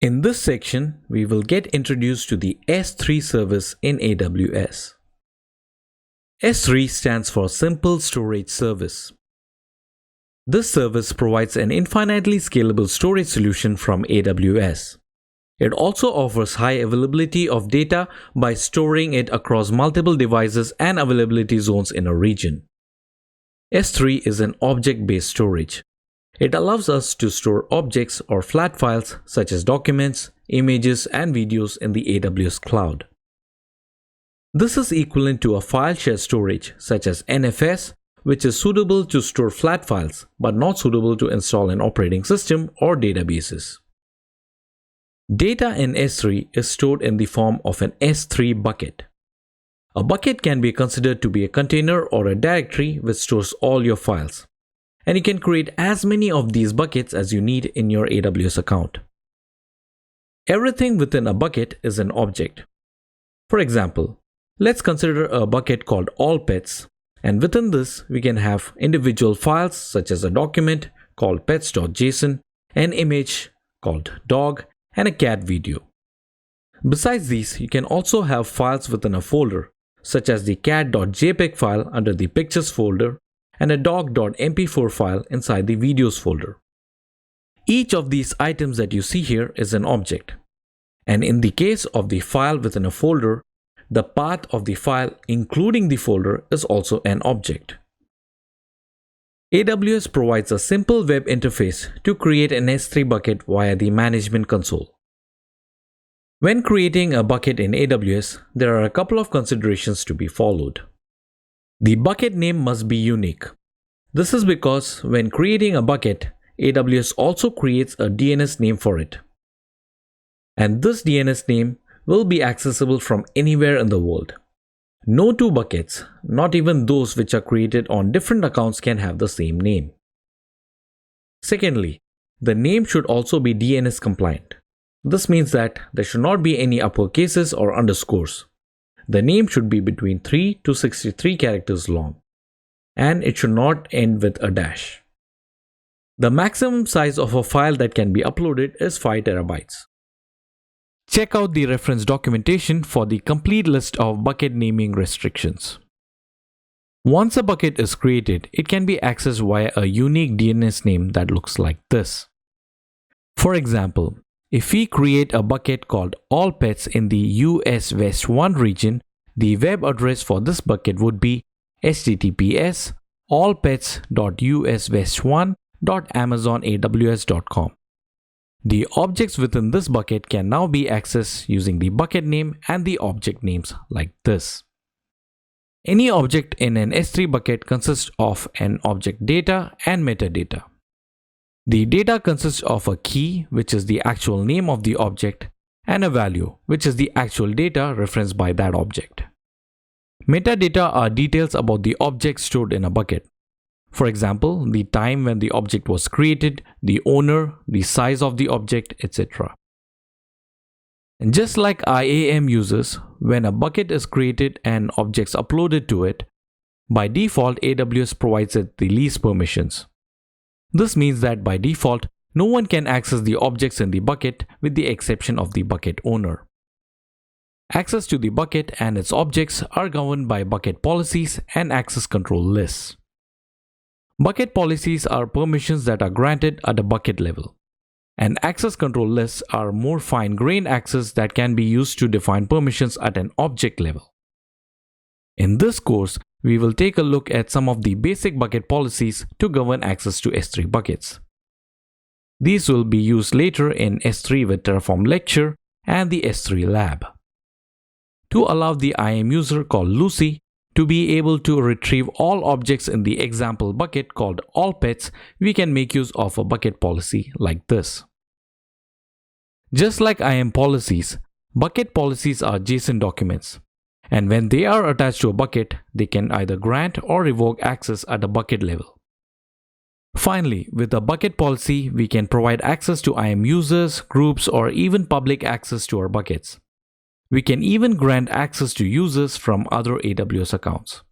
In this section, we will get introduced to the S3 service in AWS. S3 stands for Simple Storage Service. This service provides an infinitely scalable storage solution from AWS. It also offers high availability of data by storing it across multiple devices and availability zones in a region. S3 is an object-based storage. It allows us to store objects or flat files such as documents, images, and videos in the AWS cloud. This is equivalent to a file share storage such as NFS, which is suitable to store flat files but not suitable to install an operating system or databases. Data in S3 is stored in the form of an S3 bucket. A bucket can be considered to be a container or a directory which stores all your files. And you can create as many of these buckets as you need in your AWS account. Everything within a bucket is an object. For example, let's consider a bucket called all pets, and within this we can have individual files such as a document called pets.json, an image called dog, and a cat video. Besides these, you can also have files within a folder such as the cat.jpg file under the pictures folder and a dog.mp4 file inside the videos folder. Each of these items that you see here is an object. And in the case of the file within a folder, the path of the file including the folder is also an object. AWS provides a simple web interface to create an S3 bucket via the management console. When creating a bucket in AWS, there are a couple of considerations to be followed. The bucket name must be unique. This is because when creating a bucket, AWS also creates a DNS name for it. And this DNS name will be accessible from anywhere in the world. No two buckets, not even those which are created on different accounts, can have the same name. Secondly, the name should also be DNS compliant. This means that there should not be any uppercases or underscores. The name should be between 3 to 63 characters long, and it should not end with a dash. The maximum size of a file that can be uploaded is 5 terabytes. Check out the reference documentation for the complete list of bucket naming restrictions. Once a bucket is created, it can be accessed via a unique DNS name that looks like this. For example, if we create a bucket called all pets in the US West 1 region, the web address for this bucket would be https://allpets.uswest1.amazonaws.com. The objects within this bucket can now be accessed using the bucket name and the object names like this. Any object in an S3 bucket consists of an object data and metadata. The data consists of a key, which is the actual name of the object, and a value, which is the actual data referenced by that object. Metadata are details about the object stored in a bucket. For example, the time when the object was created, the owner, the size of the object, etc. And just like IAM users, when a bucket is created and objects uploaded to it, by default AWS provides it the least permissions. This means that by default, no one can access the objects in the bucket with the exception of the bucket owner. Access to the bucket and its objects are governed by bucket policies and access control lists. Bucket policies are permissions that are granted at a bucket level, and access control lists are more fine-grained access that can be used to define permissions at an object level. In this course, we will take a look at some of the basic bucket policies to govern access to S3 buckets. These will be used later in S3 with Terraform lecture and the S3 lab. To allow the IAM user called Lucy to be able to retrieve all objects in the example bucket called all pets, we can make use of a bucket policy like this. Just like IAM policies, bucket policies are JSON documents. And when they are attached to a bucket, they can either grant or revoke access at a bucket level. Finally, with a bucket policy, we can provide access to IAM users, groups, or even public access to our buckets. We can even grant access to users from other AWS accounts.